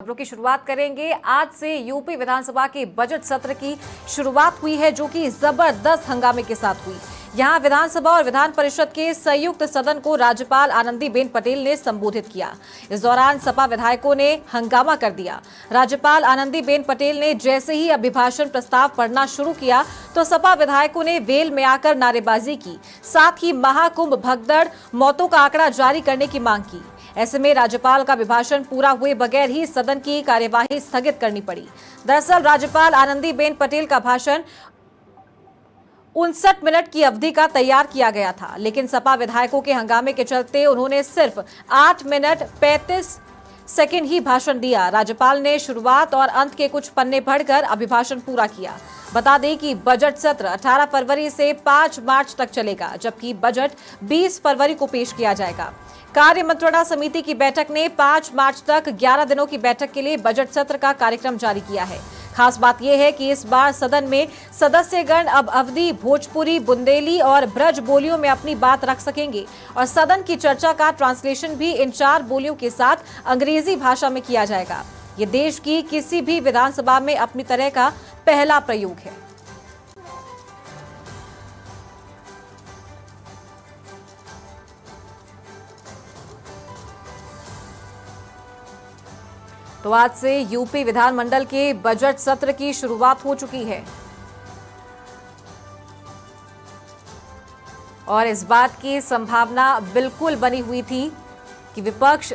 खबरों की शुरुआत करेंगे। आज से यूपी विधानसभा के बजट सत्र की शुरुआत हुई है, जो कि जबरदस्त हंगामे के साथ हुई। यहां विधानसभा और विधान परिषद के संयुक्त सदन को राज्यपाल आनंदीबेन पटेल ने संबोधित किया। इस दौरान सपा विधायकों ने हंगामा कर दिया। राज्यपाल आनंदीबेन पटेल ने जैसे ही अभिभाषण प्रस्ताव पढ़ना शुरू किया तो सपा विधायकों ने वेल में आकर नारेबाजी की, साथ ही महाकुंभ भगदड़ मौतों का आंकड़ा जारी करने की मांग की। ऐसे में राज्यपाल का अभिभाषण पूरा हुए बगैर ही सदन की कार्यवाही स्थगित करनी पड़ी। दरअसल राज्यपाल आनंदीबेन पटेल का भाषण 59 मिनट की अवधि का तैयार किया गया था, लेकिन सपा विधायकों के हंगामे के चलते उन्होंने सिर्फ 8 मिनट 35 सेकंड ही भाषण दिया। राज्यपाल ने शुरुआत और अंत के कुछ पन्ने पढ़कर अभिभाषण पूरा किया। बता दें कि बजट सत्र 18 फरवरी से 5 मार्च तक चलेगा, जबकि बजट 20 फरवरी को पेश किया जाएगा। कार्य मंत्रणा समिति की बैठक ने 5 मार्च तक 11 दिनों की बैठक के लिए बजट सत्र का कार्यक्रम जारी किया है। खास बात यह है कि इस बार सदन में सदस्यगण अब अवधी, भोजपुरी, बुंदेली और ब्रज बोलियों में अपनी बात रख सकेंगे और सदन की चर्चा का ट्रांसलेशन भी इन 4 बोलियों के साथ अंग्रेजी भाषा में किया जाएगा। ये देश की किसी भी विधानसभा में अपनी तरह का पहला प्रयोग है। तो आज से यूपी विधानमंडल के बजट सत्र की शुरुआत हो चुकी है और इस बात की संभावना बिल्कुल बनी हुई थी कि विपक्ष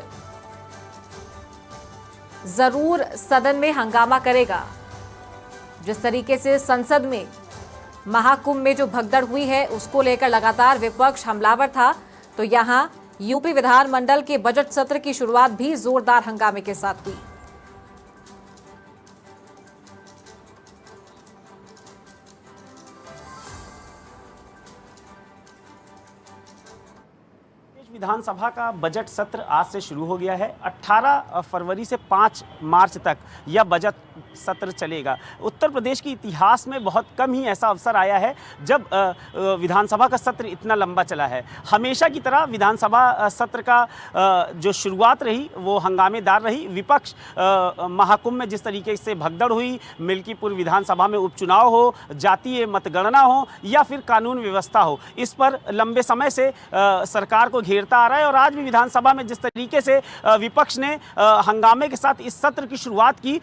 जरूर सदन में हंगामा करेगा। जिस तरीके से संसद में महाकुंभ में जो भगदड़ हुई है उसको लेकर लगातार विपक्ष हमलावर था, तो यहां यूपी विधानमंडल के बजट सत्र की शुरुआत भी जोरदार हंगामे के साथ हुई। विधानसभा का बजट सत्र आज से शुरू हो गया है। 18 फरवरी से 5 मार्च तक यह बजट सत्र चलेगा। उत्तर प्रदेश के इतिहास में बहुत कम ही ऐसा अवसर आया है जब विधानसभा का सत्र इतना लंबा चला है। हमेशा की तरह विधानसभा सत्र का जो शुरुआत रही वो हंगामेदार रही। विपक्ष महाकुंभ में जिस तरीके से भगदड़ हुई, मिल्कीपुर विधानसभा में उपचुनाव हो, जातीय मतगणना हो या फिर कानून व्यवस्था हो, इस पर लंबे समय से सरकार को घेरता आ रहा है। और आज भी विधानसभा में जिस तरीके से विपक्ष ने हंगामे के साथ इस सत्र की शुरुआत की,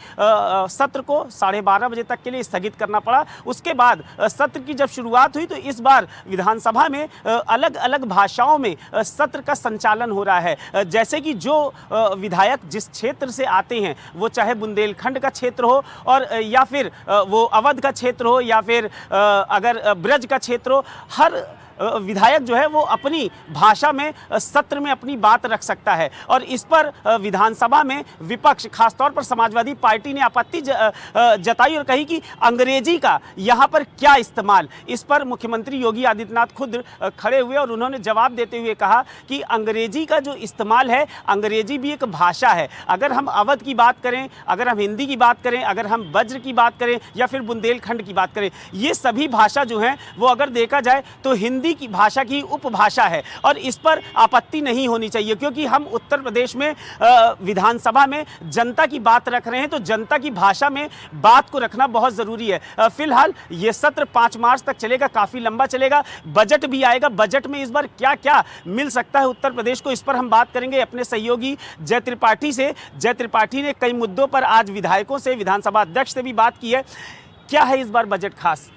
सत्र को 12:30 बजे तक के लिए स्थगित करना पड़ा। उसके बाद सत्र की जब शुरुआत हुई तो इस बार विधानसभा में अलग अलग भाषाओं में सत्र का संचालन हो रहा है। जैसे कि जो विधायक जिस क्षेत्र से आते हैं, वो चाहे बुंदेलखंड का क्षेत्र हो और या फिर वो अवध का क्षेत्र हो या फिर अगर ब्रज का क्षेत्र हो, हर विधायक जो है वो अपनी भाषा में सत्र में अपनी बात रख सकता है। और इस पर विधानसभा में विपक्ष, खासतौर पर समाजवादी पार्टी ने आपत्ति जताई और कही कि अंग्रेजी का यहाँ पर क्या इस्तेमाल। इस पर मुख्यमंत्री योगी आदित्यनाथ खुद खड़े हुए और उन्होंने जवाब देते हुए कहा कि अंग्रेजी का जो इस्तेमाल है, अंग्रेजी भी एक भाषा है। अगर हम अवध की बात करें, अगर हम हिंदी की बात करें, अगर हम वज्र की बात करें या फिर बुंदेलखंड की बात करें, ये सभी भाषा जो हैं वो अगर देखा जाए तो हिंदी की भाषा की उपभाषा है और इस पर आपत्ति नहीं होनी चाहिए, क्योंकि हम उत्तर प्रदेश में विधानसभा में जनता की बात रख रहे हैं तो जनता की भाषा में बात को रखना बहुत जरूरी है। फिलहाल ये सत्र 5 मार्च तक चलेगा, काफी लंबा चलेगा। बजट भी आएगा। बजट में इस बार क्या क्या मिल सकता है उत्तर प्रदेश को, इस पर हम बात करेंगे अपने सहयोगी जय त्रिपाठी से। जय त्रिपाठी ने कई मुद्दों पर आज विधायकों से, विधानसभा अध्यक्ष से भी बात की है। क्या है इस बार बजट खास?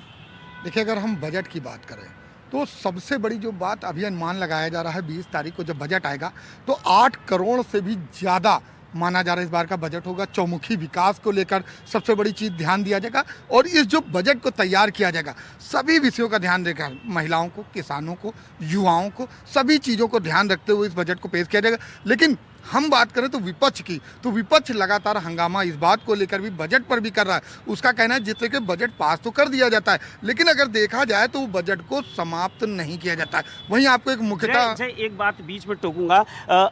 देखिए, अगर हम बजट की बात करें तो सबसे बड़ी जो बात अभी अनुमान लगाया जा रहा है 20 तारीख को जब बजट आएगा तो 8 करोड़ से भी ज़्यादा माना जा रहा है इस बार का बजट होगा। चौमुखी विकास को लेकर सबसे बड़ी चीज़ ध्यान दिया जाएगा और इस जो बजट को तैयार किया जाएगा सभी विषयों का ध्यान देगा। महिलाओं को, किसानों को, युवाओं को, सभी चीज़ों को ध्यान रखते हुए इस बजट को पेश किया जाएगा। लेकिन हम बात करें तो विपक्ष की, तो विपक्ष लगातार हंगामा इस बात को लेकर भी, बजट पर भी कर रहा है। उसका कहना है जिससे कि बजट पास तो कर दिया जाता है, लेकिन अगर देखा जाए तो बजट को समाप्त नहीं किया जाता है। वहीं आपको एक मुख्यतः एक बात बीच में टोकूंगा।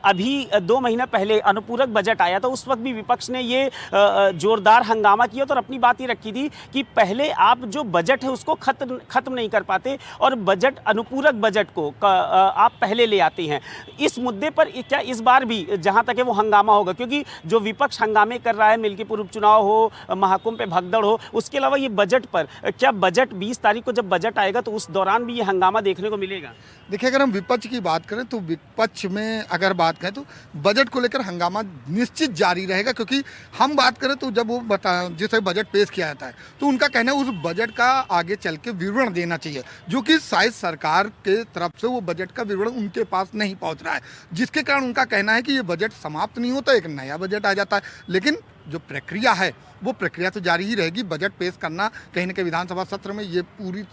अभी 2 महीना पहले अनुपूरक बजट आया था, उस वक्त भी विपक्ष ने ये जोरदार हंगामा किया और अपनी बात ही रखी थी कि पहले आप जो बजट है उसको खत्म नहीं कर पाते और बजट, अनुपूरक बजट को आप पहले ले आते हैं। इस मुद्दे पर क्या इस बार भी जहां तक है वो हंगामा होगा, क्योंकि जो विपक्ष हंगामे कर रहा है, मिल्कीपुर उपचुनाव हो, महाकुंभ पे भगदड़ हो, उसके अलावा ये बजट पर, क्या बजट 20 तारीख को जब बजट आएगा तो उस दौरान भी ये हंगामा देखने को मिलेगा? देखिए, अगर हम विपक्ष की बात करें तो विपक्ष में अगर बात करें तो बजट को लेकर हंगामा निश्चित जारी रहेगा, क्योंकि हम बात करें तो जब वो जैसे बजट पेश किया जाता है तो उनका कहना है उस बजट का आगे चल के विवरण देना चाहिए, जो कि शायद सरकार के तरफ से वो बजट का विवरण उनके पास नहीं पहुंच रहा है, जिसके कारण उनका कहना है कि ये बजट समाप्त नहीं होता, एक नया बजट आ जाता है। लेकिन जो प्रक्रिया है वो प्रक्रिया तो जारी ही रहेगी। बजट पेश करना कहीं ना कहीं विधानसभा सत्र में ये पूरी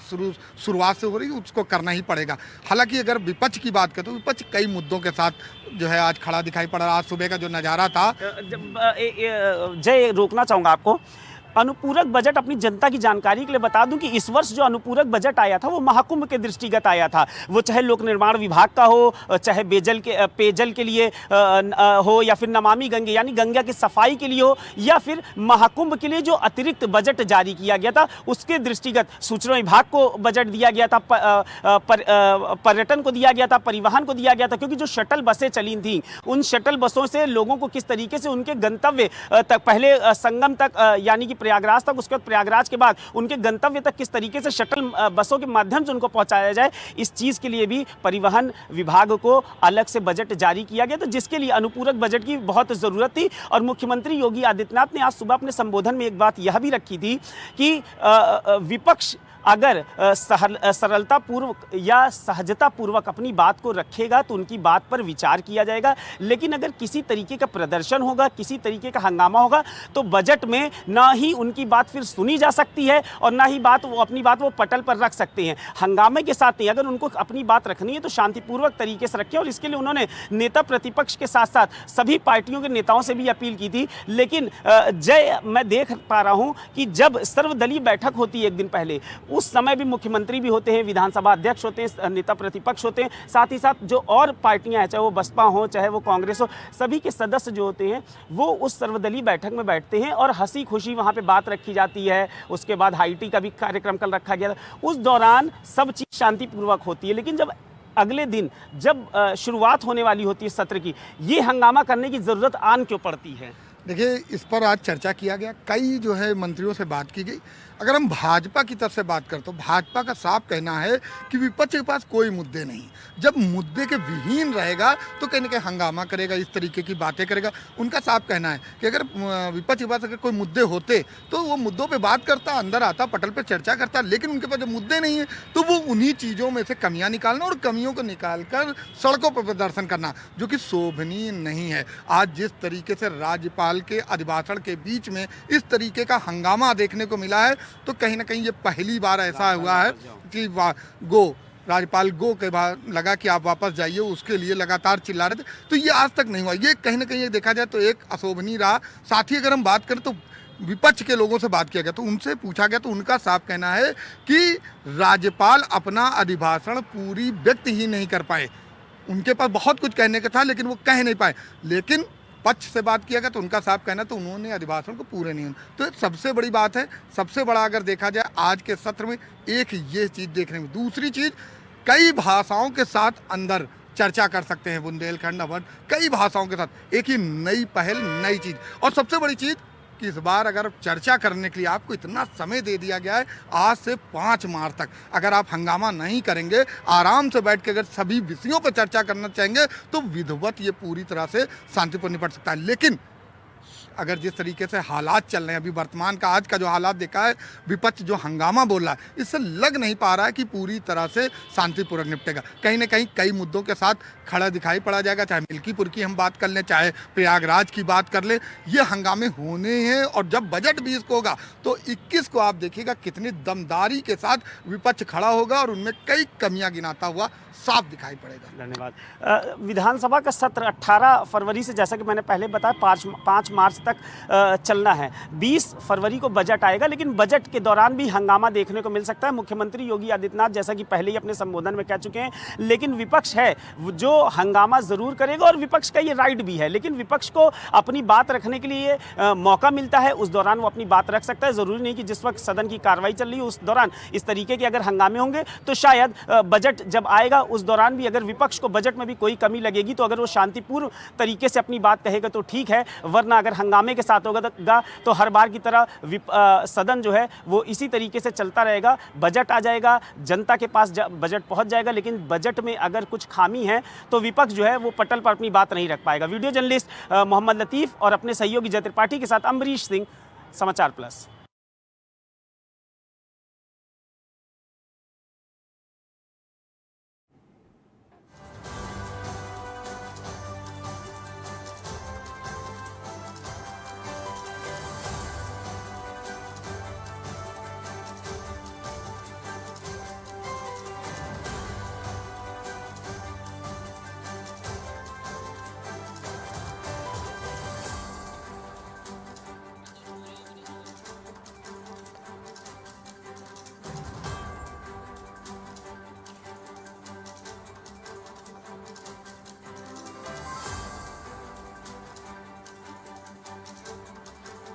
शुरुआत से हो रही है, उसको करना ही पड़ेगा। हालांकि अगर विपक्ष की बात करें तो विपक्ष कई मुद्दों के साथ जो है आज खड़ा दिखाई पड़ा। आज सुबह का जो नज़ारा था, जय, रोकना चाहूँगा आपको। अनुपूरक बजट, अपनी जनता की जानकारी के लिए बता दूं कि इस वर्ष जो अनुपूरक बजट आया था वो महाकुंभ के दृष्टिगत आया था। वो चाहे लोक निर्माण विभाग का हो, चाहे पेयजल के लिए हो, या फिर नमामि गंगे यानी गंगा की सफाई के लिए हो, या फिर महाकुंभ के लिए जो अतिरिक्त बजट जारी किया गया था उसके दृष्टिगत सूचना विभाग को बजट दिया गया था, पर्यटन को दिया गया था, परिवहन को दिया गया था। क्योंकि जो शटल बसें चली थी, उन शटल बसों से लोगों को किस तरीके से उनके गंतव्य तक, पहले संगम तक यानी कि प्रयागराज तक, उसके बाद प्रयागराज के बाद उनके गंतव्य तक किस तरीके से शटल बसों के माध्यम से उनको पहुंचाया जाए, इस चीज़ के लिए भी परिवहन विभाग को अलग से बजट जारी किया गया था, जिसके लिए अनुपूरक बजट की बहुत ज़रूरत थी। और मुख्यमंत्री योगी आदित्यनाथ ने आज सुबह अपने संबोधन में एक बात यह भी रखी थी कि विपक्ष अगर सरलता पूर्वक या सहजता पूर्वक अपनी बात को रखेगा तो उनकी बात पर विचार किया जाएगा, लेकिन अगर किसी तरीके का प्रदर्शन होगा, किसी तरीके का हंगामा होगा, तो बजट में ना ही उनकी बात फिर सुनी जा सकती है और ना ही अपनी बात वो पटल पर रख सकते हैं। हंगामे के साथ नहीं, अगर उनको अपनी बात रखनी है तो शांतिपूर्वक तरीके से रखें। और इसके लिए उन्होंने नेता प्रतिपक्ष के साथ साथ सभी पार्टियों के नेताओं से भी अपील की थी। लेकिन जय, मैं देख पा रहा हूँ कि जब सर्वदलीय बैठक होती है एक दिन पहले, उस समय भी मुख्यमंत्री भी होते हैं, विधानसभा अध्यक्ष होते हैं, नेता प्रतिपक्ष होते हैं, साथ ही साथ जो और पार्टियां हैं, चाहे वो बसपा हो, चाहे वो कांग्रेस हो, सभी के सदस्य जो होते हैं वो उस सर्वदलीय बैठक में बैठते हैं और हंसी खुशी वहां पे बात रखी जाती है। उसके बाद हाई टी का भी कार्यक्रम कल रखा गया था। उस दौरान सब चीज़ शांतिपूर्वक होती है, लेकिन जब अगले दिन जब शुरुआत होने वाली होती है सत्र की, ये हंगामा करने की ज़रूरत आन क्यों पड़ती है? देखिए, इस पर आज चर्चा किया गया, कई जो है मंत्रियों से बात की गई। अगर हम भाजपा की तरफ से बात करें तो भाजपा का साफ कहना है कि विपक्ष के पास कोई मुद्दे नहीं। जब मुद्दे के विहीन रहेगा तो कहीं ना कहीं हंगामा करेगा, इस तरीके की बातें करेगा। उनका साफ कहना है कि अगर विपक्ष के पास अगर कोई मुद्दे होते तो वो मुद्दों पे बात करता, अंदर आता, पटल पे चर्चा करता, लेकिन उनके पास जब मुद्दे नहीं है तो वो उन्हीं चीज़ों में से कमियाँ निकालना और कमियों को निकाल कर सड़कों पर प्रदर्शन करना, जो कि शोभनीय नहीं है। आज जिस तरीके से राज्यपाल के अभिभाषण के बीच में इस तरीके का हंगामा देखने को मिला है, तो कहीं ना कहीं ये पहली बार ऐसा हुआ है कि राज्यपाल गो के बाद लगा कि आप वापस जाइए, उसके लिए लगातार चिल्ला रहे थे। तो ये आज तक नहीं हुआ। ये कहीं ना कहीं देखा जाए तो एक अशोभनीय रहा। साथ ही अगर हम बात करें तो विपक्ष के लोगों से बात किया गया तो उनसे पूछा गया तो उनका साफ कहना है कि राज्यपाल अपना अभिभाषण पूरी व्यक्त ही नहीं कर पाए। उनके पास बहुत कुछ कहने का था लेकिन वो कह नहीं पाए। लेकिन पक्ष से बात किया गया तो उनका साफ कहना तो उन्होंने अधिभाषण को पूरे नहीं। तो सबसे बड़ी बात है, सबसे बड़ा अगर देखा जाए आज के सत्र में एक ये चीज़ देखने में। दूसरी चीज़, कई भाषाओं के साथ अंदर चर्चा कर सकते हैं, बुंदेलखंड, अवध, कई भाषाओं के साथ एक ही नई पहल, नई चीज़। और सबसे बड़ी चीज़ कि इस बार अगर चर्चा करने के लिए आपको इतना समय दे दिया गया है, आज से 5 मार्च तक अगर आप हंगामा नहीं करेंगे, आराम से बैठ के अगर सभी विषयों पर चर्चा करना चाहेंगे तो विधिवत ये पूरी तरह से शांतिपूर्ण निपट सकता है। लेकिन अगर जिस तरीके से हालात चल रहे हैं, अभी वर्तमान का आज का जो हालात देखा है, विपक्ष जो हंगामा बोल रहा है, इससे लग नहीं पा रहा है कि पूरी तरह से शांतिपूर्वक निपटेगा। कहीं ना कहीं कई मुद्दों के साथ खड़ा दिखाई पड़ा जाएगा। चाहे मिल्कीपुर की हम बात कर लें, चाहे प्रयागराज की बात कर लें, ये हंगामे होने हैं। और जब बजट 20 को होगा तो 21 को आप देखिएगा कितनी दमदारी के साथ विपक्ष खड़ा होगा और उनमें कई कमियां गिनाता हुआ साफ दिखाई पड़ेगा। धन्यवाद। विधानसभा का सत्र 18 फरवरी से, जैसा कि मैंने पहले बताया, 5 मार्च तक चलना है। 20 फरवरी को बजट आएगा, लेकिन बजट के दौरान भी हंगामा देखने को मिल सकता है। मुख्यमंत्री योगी आदित्यनाथ जैसा कि पहले ही अपने संबोधन में कह चुके हैं, लेकिन विपक्ष है जो हंगामा जरूर करेगा और विपक्ष का ये राइट भी है। लेकिन विपक्ष को अपनी बात रखने के लिए मौका मिलता है, उस दौरान वो अपनी बात रख सकता है। जरूरी नहीं कि जिस वक्त सदन की कार्रवाई चल रही है उस दौरान इस तरीके के अगर हंगामे होंगे, तो शायद बजट जब आएगा उस दौरान भी अगर विपक्ष को बजट में भी कोई कमी लगेगी तो अगर वो शांतिपूर्ण तरीके से अपनी बात कहेगा तो ठीक है, वरना अगर हंगामे के साथ होगा तो हर बार की तरह सदन जो है वो इसी तरीके से चलता रहेगा। बजट आ जाएगा, जनता के पास बजट पहुंच जाएगा, लेकिन बजट में अगर कुछ खामी है तो विपक्ष जो है वो पटल पर अपनी बात नहीं रख पाएगा। वीडियो जर्नलिस्ट मोहम्मद लतीफ और अपने सहयोगी जय त्रिपाठी के साथ अम्बरीश सिंह, समाचार प्लस।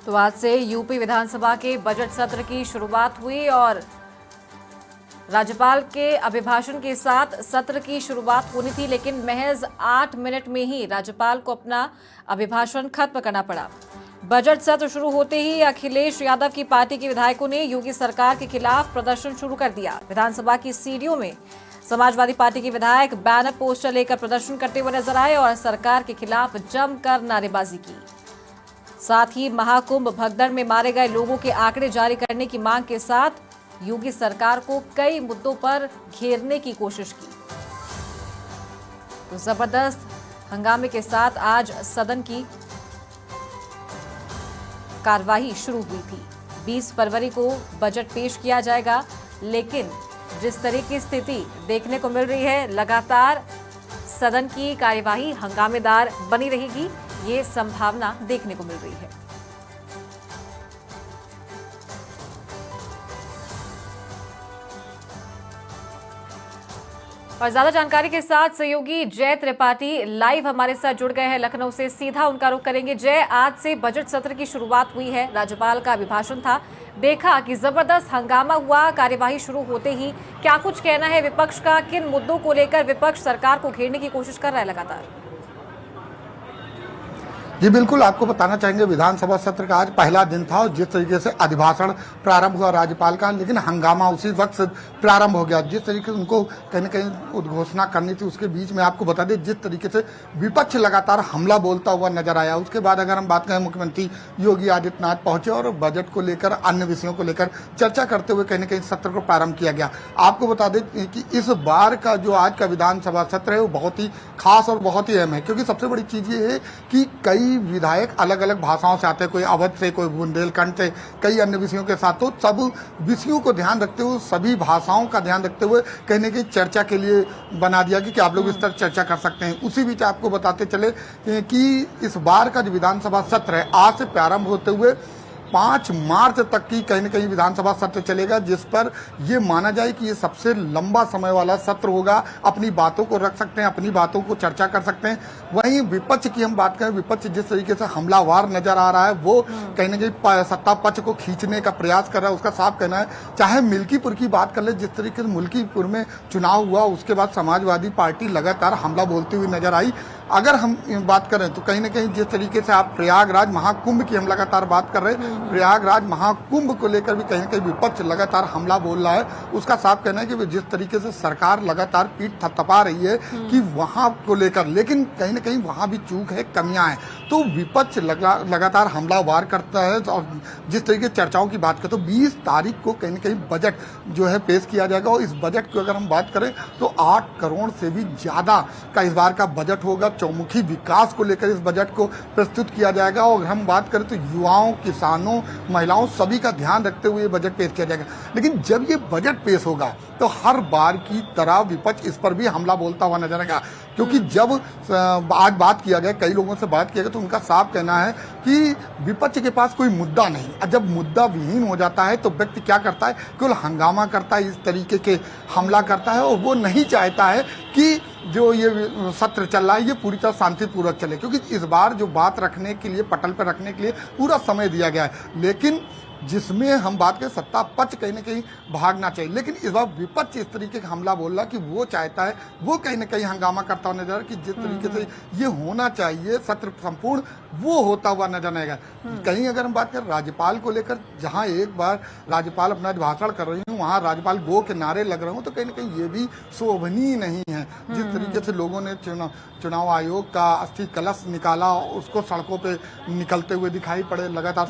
तो आज से यूपी विधानसभा के बजट सत्र की शुरुआत हुई और राज्यपाल के अभिभाषण के साथ सत्र की शुरुआत होनी थी, लेकिन महज 8 मिनट में ही राज्यपाल को अपना अभिभाषण खत्म करना पड़ा। बजट सत्र शुरू होते ही अखिलेश यादव की पार्टी के विधायकों ने योगी सरकार के खिलाफ प्रदर्शन शुरू कर दिया। विधानसभा की सीढ़ियों में समाजवादी पार्टी के विधायक बैनर पोस्टर लेकर प्रदर्शन करते हुए नजर आए और सरकार के खिलाफ जमकर नारेबाजी की। साथ ही महाकुंभ भगदड़ में मारे गए लोगों के आंकड़े जारी करने की मांग के साथ योगी सरकार को कई मुद्दों पर घेरने की कोशिश की। तो जबरदस्त हंगामे के साथ आज सदन की कार्यवाही शुरू हुई थी। 20 फरवरी को बजट पेश किया जाएगा, लेकिन जिस तरह की स्थिति देखने को मिल रही है, लगातार सदन की कार्यवाही हंगामेदार बनी रहेगी, ये संभावना देखने को मिल रही है। और ज्यादा जानकारी के साथ सहयोगी जय त्रिपाठी लाइव हमारे साथ जुड़ गए हैं लखनऊ से। सीधा उनका रुख करेंगे। जय, आज से बजट सत्र की शुरुआत हुई है, राज्यपाल का अभिभाषण था, देखा कि जबरदस्त हंगामा हुआ कार्यवाही शुरू होते ही। क्या कुछ कहना है विपक्ष का, किन मुद्दों को लेकर विपक्ष सरकार को घेरने की कोशिश कर रहा है लगातार? जी बिल्कुल, आपको बताना चाहेंगे विधानसभा सत्र का आज पहला दिन था और जिस तरीके से अभिभाषण प्रारंभ हुआ राज्यपाल का, लेकिन हंगामा उसी वक्त से प्रारंभ हो गया। जिस तरीके से उनको कहीं न कहीं उद्घोषणा करनी थी, उसके बीच में आपको बता दें जिस तरीके से विपक्ष लगातार हमला बोलता हुआ नजर आया। उसके बाद अगर हम बात करें, मुख्यमंत्री योगी आदित्यनाथ पहुंचे और बजट को लेकर, अन्य विषयों को लेकर चर्चा करते हुए कहीं न कहीं सत्र को प्रारंभ किया गया। आपको बता दें कि इस बार का जो आज का विधानसभा सत्र है वो बहुत ही खास और बहुत ही अहम है, क्योंकि सबसे बड़ी चीज ये है कि कई विधायक अलग अलग भाषाओं से आते हैं, कोई अवध से, कोई बुंदेलखंड से, कई अन्य विषयों के साथ। तो सब विषयों को ध्यान रखते हुए, सभी भाषाओं का ध्यान रखते हुए कहीं न कहीं चर्चा के लिए बना दिया कि आप लोग इस तरह चर्चा कर सकते हैं। उसी बीच आपको बताते चले कि इस बार का जो विधानसभा सत्र है आज से प्रारंभ होते हुए 5 मार्च तक की कहीं न कहीं विधानसभा सत्र चलेगा, जिस पर यह माना जाए कि ये सबसे लंबा समय वाला सत्र होगा। अपनी बातों को रख सकते हैं, अपनी बातों को चर्चा कर सकते हैं। वहीं विपक्ष की हम बात करें, विपक्ष जिस तरीके से हमलावार नजर आ रहा है, वो कहीं न कहीं सत्ता पक्ष को खींचने का प्रयास कर रहा है। उसका साफ कहना है, चाहे मिल्कीपुर की बात कर ले, जिस तरीके से मिल्कीपुर में चुनाव हुआ उसके बाद समाजवादी पार्टी लगातार हमला बोलती हुई नजर आई। अगर हम बात करें तो कहीं न कहीं जिस तरीके से आप प्रयागराज महाकुंभ की हम लगातार बात कर रहे हैं, प्रयागराज महाकुंभ को लेकर भी कहीं न कहीं विपक्ष लगातार हमला बोल रहा है। उसका साफ कहना है कि जिस तरीके से सरकार लगातार पीठ थपथपा रही है कि वहां को लेकर, लेकिन कहीं न कहीं वहां भी चूक है, कमियां हैं, तो विपक्ष लगातार हमलावार करता है। और जिस तरीके से चर्चाओं की बात करें तो 20 तारीख को कहीं न कहीं बजट जो है पेश किया जाएगा और इस बजट की अगर हम बात करें तो 8 करोड़ से भी ज्यादा का इस बार का बजट होगा। चौमुखी विकास को लेकर इस बजट को प्रस्तुत किया जाएगा और हम बात करें तो युवाओं, किसानों, महिलाओं सभी का ध्यान रखते हुए बजट पेश किया जाएगा। लेकिन जब ये बजट पेश होगा तो हर बार की तरह विपक्ष इस पर भी हमला बोलता हुआ नजर आएगा, क्योंकि जब आज बात किया गया, कई लोगों से बात किया गया, तो उनका साफ कहना है कि विपक्ष के पास कोई मुद्दा नहीं। जब मुद्दा विहीन हो जाता है तो व्यक्ति क्या करता है, केवल हंगामा करता है, इस तरीके के हमला करता है, और वो नहीं चाहता है कि जो ये सत्र चल रहा है ये पूरी तरह शांतिपूर्वक चले, क्योंकि इस बार जो बात रखने के लिए, पटल पर रखने के लिए पूरा समय दिया गया है। लेकिन जिसमें हम बात करें सत्ता पक्ष कहीं ना कहीं भागना चाहिए, लेकिन इस बार विपक्ष इस तरीके का हमला बोल रहा कि वो चाहता है, वो कहीं ना कहीं हंगामा करता हुआ नजर कि जिस तरीके से ये होना चाहिए सत्र संपूर्ण, वो होता हुआ नजर आएगा। कहीं अगर हम बात करें राज्यपाल को लेकर, जहां एक बार राज्यपाल अपना भाषण कर रही हूँ वहां राज्यपाल गो के नारे लग रहे हो, तो कहीं ना कहीं ये भी शोभनीय नहीं है। जिस तरीके से लोगों ने चुनाव आयोग का अस्थि कलश निकाला, उसको सड़कों पे निकलते हुए दिखाई पड़े, लगातार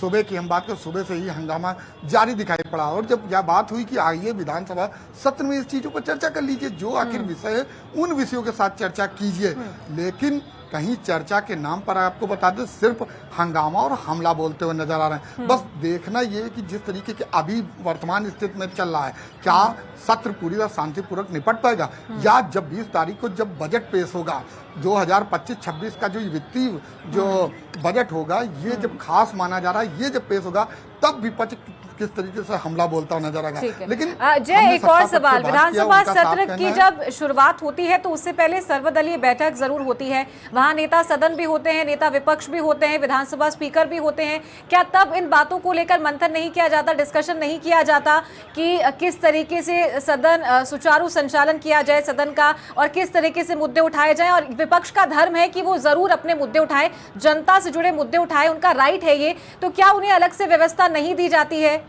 सुबह की हम बात करें, सुबह से ही हंगामा जारी दिखाई पड़ा। और जब यह बात हुई कि आइए विधानसभा सत्र में इस चीजों पर चर्चा कर लीजिए, जो आखिर विषय है उन विषयों के साथ चर्चा कीजिए, लेकिन कहीं चर्चा के नाम पर आपको बता दें सिर्फ हंगामा और हमला बोलते हुए नजर आ रहे हैं। बस देखना ये है कि जिस तरीके के अभी वर्तमान स्थिति में चल रहा है, क्या सत्र पूरी तरह शांतिपूर्वक निपट पाएगा, या जब 20 तारीख को जब बजट पेश होगा 2025-26 का जो वित्तीय जो बजट होगा, ये जब खास माना जा रहा है, ये जब पेश होगा तब विपक्ष किस तरीके से हमला बोलता हुआ नजर आएगा। लेकिन जय, एक और सवाल, विधानसभा सत्र की जब शुरुआत होती है तो उससे पहले सर्वदलीय बैठक जरूर होती है, वहां नेता सदन भी होते हैं, नेता विपक्ष भी होते हैं, विधानसभा स्पीकर भी होते हैं, क्या तब इन बातों को लेकर मंथन नहीं किया जाता, डिस्कशन नहीं किया जाता कि किस तरीके से सदन सुचारू संचालन किया जाए सदन का, और किस तरीके से मुद्दे उठाए जाए? और विपक्ष का धर्म है कि वो जरूर अपने मुद्दे उठाए, जनता से जुड़े मुद्दे उठाए, उनका राइट है ये, तो क्या उन्हें अलग से व्यवस्था नहीं दी जाती है?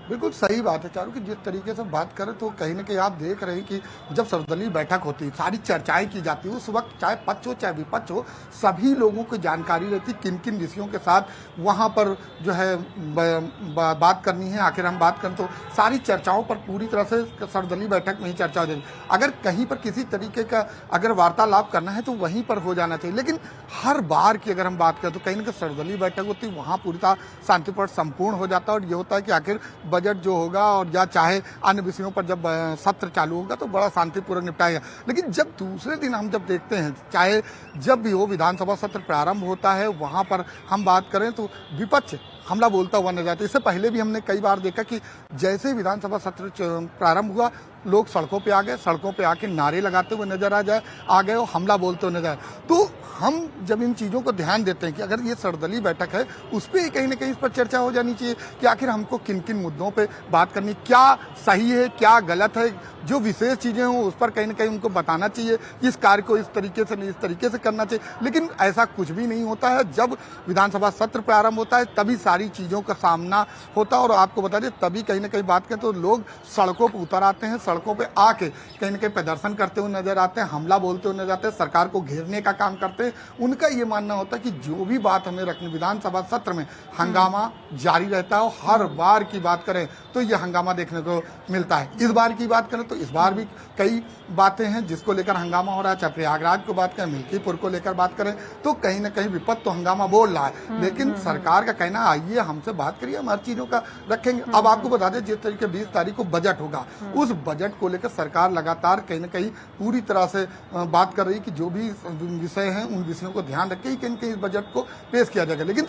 बिल्कुल सही बात है चारू, कि जिस तरीके से बात करें तो कहीं ना कहीं आप देख रहे हैं कि जब सर्वदलीय बैठक होती है, सारी चर्चाएं की जाती है, उस वक्त चाहे पक्ष हो चाहे विपक्ष हो, सभी लोगों को जानकारी रहती किन किन विषयों के साथ वहां पर जो है बात करनी है। आखिर हम बात करें तो सारी चर्चाओं पर पूरी तरह से सर्वदलीय बैठक में ही चर्चा हो जाएगी। अगर कहीं पर किसी तरीके का अगर वार्तालाप करना है तो वहीं पर हो जाना चाहिए, लेकिन हर बार की अगर हम बात करें तो कहीं ना कहीं सर्वदलीय बैठक होती है, वहाँ पूरी तरह शांतिपूर्ण संपूर्ण हो जाता है, और ये होता है कि आखिर बजट जो होगा और या चाहे अन्य विषयों पर जब सत्र चालू होगा तो बड़ा शांतिपूर्वक निपटाएगा। लेकिन जब दूसरे दिन हम जब देखते हैं, चाहे जब भी हो विधानसभा सत्र प्रारंभ होता है, वहां पर हम बात करें तो विपक्ष हमला बोलता हुआ नजर आता है। इससे पहले भी हमने कई बार देखा कि जैसे विधानसभा सत्र प्रारंभ हुआ, लोग सड़कों पे आ गए, सड़कों पे आके नारे लगाते हुए नजर आ गए और हमला बोलते हुए नजर आए। तो हम जब इन चीज़ों को ध्यान देते हैं कि अगर ये सर्वदलीय बैठक है, उस पर कहीं ना कहीं इस पर चर्चा हो जानी चाहिए कि आखिर हमको किन किन मुद्दों पे बात करनी, क्या सही है क्या गलत है, जो विशेष चीज़ें हों उस पर कहीं ना कहीं उनको बताना चाहिए कि इस कार्य को इस तरीके से नहीं इस तरीके से करना चाहिए। लेकिन ऐसा कुछ भी नहीं होता है। जब विधानसभा सत्र प्रारंभ होता है तभी सारी चीज़ों का सामना होता है, और आपको बता दें तभी कहीं ना कहीं बात करें तो लोग सड़कों पर उतर आते हैं, सड़कों पर आके कहीं ना कहीं प्रदर्शन करते हुए नजर आते हैं, हमला बोलते हुए नजर आते हैं, सरकार को घेरने का काम करते हैं। उनका ये मानना होता है कि जो भी बात हमें रखनी, विधानसभा सत्र में हंगामा जारी रहता है, और हर बार की बात करें तो ये हंगामा देखने को मिलता है। इस बार की बात करें तो इस बार भी कई बातें हैं जिसको लेकर हंगामा हो रहा है, चाहे प्रयागराज को बात करें, मिल्कीपुर को लेकर बात करें, तो कहीं ना कहीं विपक्ष तो हंगामा बोल रहा है, लेकिन सरकार का कहना आइए हमसे बात करिए, हम हर चीजों का रखेंगे। अब आपको बता दें जिस तरीके 20 तारीख को बजट होगा, उस बजट को लेकर सरकार लगातार कहीं ना कहीं पूरी तरह से बात कर रही है कि जो भी विषय हैं उन विषयों को ध्यान रख के कहीं कहीं इस बजट को पेश किया जाएगा। लेकिन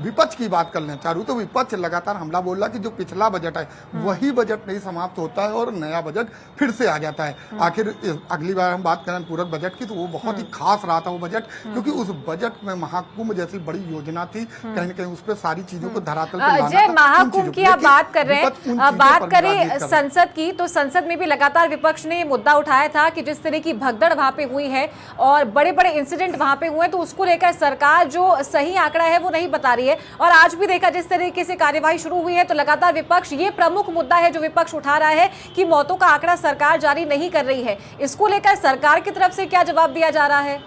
विपक्ष की बात कर लें चारू, तो विपक्ष लगातार हमला बोल रहा कि जो पिछला बजट है वही बजट नहीं समाप्त होता है और नया बजट फिर से आ जाता है। आखिर अगली बार हम बात करें पूरक बजट की तो वो बहुत ही खास रहा था वो बजट, क्योंकि उस बजट में महाकुंभ जैसी बड़ी योजना थी, कहीं ना कहीं उस पर सारी चीजों को धरातल पर लाना था। महाकुंभ की आप बात कर रहे हैं, बात करें संसद की, तो संसद में भी लगातार विपक्ष ने मुद्दा उठाया था कि जिस तरह की भगदड़ वहां पे हुई है और बड़े बड़े इंसिडेंट वहां पे हुए, तो उसको लेकर सरकार जो सही आंकड़ा है वो नहीं बता रही है। और आज भी देखा जिस तरीके से कार्यवाही शुरू हुई है तो लगातार विपक्ष, ये प्रमुख मुद्दा है जो विपक्ष उठा रहा है कि मौतों का आंकड़ा सरकार जारी नहीं कर रही है। इसको लेकर सरकार की तरफ से क्या जवाब दिया जा रहा है?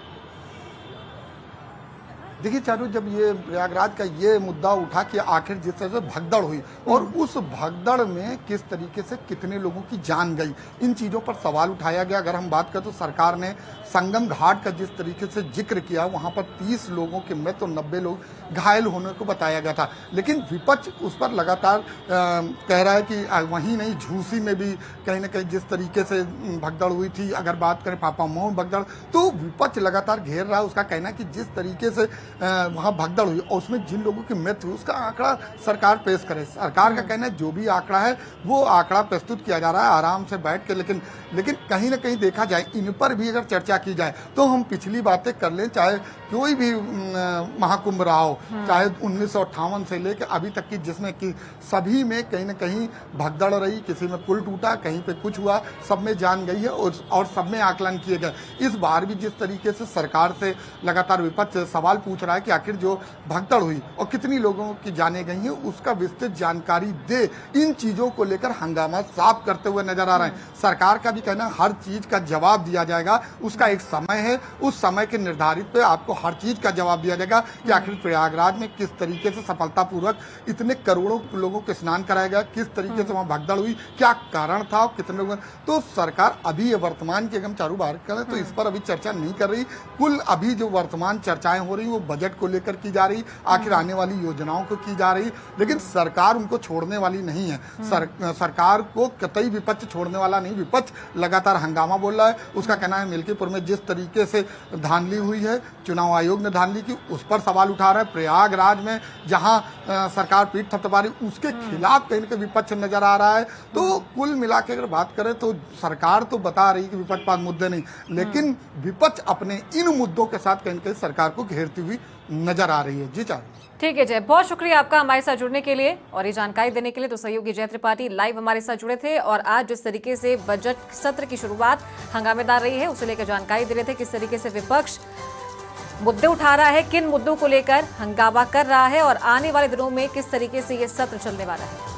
देखिए चारू, जब ये प्रयागराज का ये मुद्दा उठा कि आखिर जिस तरह से भगदड़ हुई और उस भगदड़ में किस तरीके से कितने लोगों की जान गई, इन चीज़ों पर सवाल उठाया गया। अगर हम बात करें तो सरकार ने संगम घाट का जिस तरीके से जिक्र किया, वहाँ पर 30 लोगों की मृत्यु और 90 लोग घायल होने को बताया गया था, लेकिन विपक्ष उस पर लगातार कह रहा है कि वहीं नहीं, झूसी में भी कहीं ना कहीं जिस तरीके से भगदड़ हुई थी, अगर बात करें फाफामऊ भगदड़, तो विपक्ष लगातार घेर रहा है। उसका कहना है कि जिस तरीके से वहाँ भगदड़ हुई और उसमें जिन लोगों की मृत्यु हुई उसका आंकड़ा सरकार पेश करे। सरकार का कहना है जो भी आंकड़ा है वो आंकड़ा प्रस्तुत किया जा रहा है आराम से बैठ के, लेकिन कहीं ना कहीं देखा जाए, इन पर भी अगर चर्चा की जाए तो हम पिछली बातें कर लें, चाहे कोई भी महाकुंभ रहा हो, चाहे 1958 से लेकर अभी तक की, जिसमें कि सभी में कहीं ना कहीं भगदड़ रही, किसी में पुल टूटा, कहीं पे कुछ हुआ, सब में जान गई है और सब में आकलन किए गए। इस बार भी जिस तरीके से सरकार से लगातार विपक्ष सवाल पूछ रहा है कि आखिर जो भगदड़ हुई और कितनी लोगों की जाने गई हैं उसका विस्तृत जानकारी दे, इन चीज़ों को लेकर हंगामा साफ करते हुए नजर आ रहे हैं। सरकार का भी कहना हर चीज़ का जवाब दिया जाएगा, उसका एक समय है, उस समय के निर्धारित पे आपको हर चीज़ का जवाब दिया जाएगा कि आखिर प्रयागराज में किस तरीके से सफलतापूर्वक इतने करोड़ों लोगों को स्नान कराया गया, किस तरीके से वहाँ भगदड़ हुई, क्या कारण था और कितने लोग। तो सरकार अभी ये वर्तमान की अगर हम चारू बात करें तो इस पर अभी चर्चा नहीं कर रही। कुल अभी जो वर्तमान चर्चाएं हो रही वो बजट को लेकर की जा रही, आखिर आने वाली योजनाओं को की जा रही, लेकिन सरकार उनको छोड़ने वाली नहीं है। सरकार को कतई विपक्ष छोड़ने वाला नहीं, विपक्ष लगातार हंगामा बोल रहा है। उसका कहना है मिल्कीपुर में जिस तरीके से धांधली हुई है, चुनाव आयोग ने धांधली की, उस पर सवाल उठा रहा है। प्रयागराज में जहां सरकार पीठ थपथपा रही उसके खिलाफ कहीं ना कहीं विपक्ष नजर आ रहा है। तो कुल मिला के अगर बात करें तो सरकार तो बता रही कि विपक्ष पास मुद्दे नहीं, लेकिन विपक्ष अपने इन मुद्दों के साथ कहीं ना कहीं सरकार को घेरती हुई नजर आ रही है। जी चार, ठीक है जय, बहुत शुक्रिया आपका हमारे साथ जुड़ने के लिए और ये जानकारी देने के लिए। तो सहयोगी जय त्रिपाठी लाइव हमारे साथ जुड़े थे और आज जिस तरीके से बजट सत्र की शुरुआत हंगामेदार रही है उसे लेकर जानकारी दे रहे थे, किस तरीके से विपक्ष मुद्दे उठा रहा है, किन मुद्दों को लेकर हंगामा कर रहा है और आने वाले दिनों में किस तरीके से ये सत्र चलने वाला है।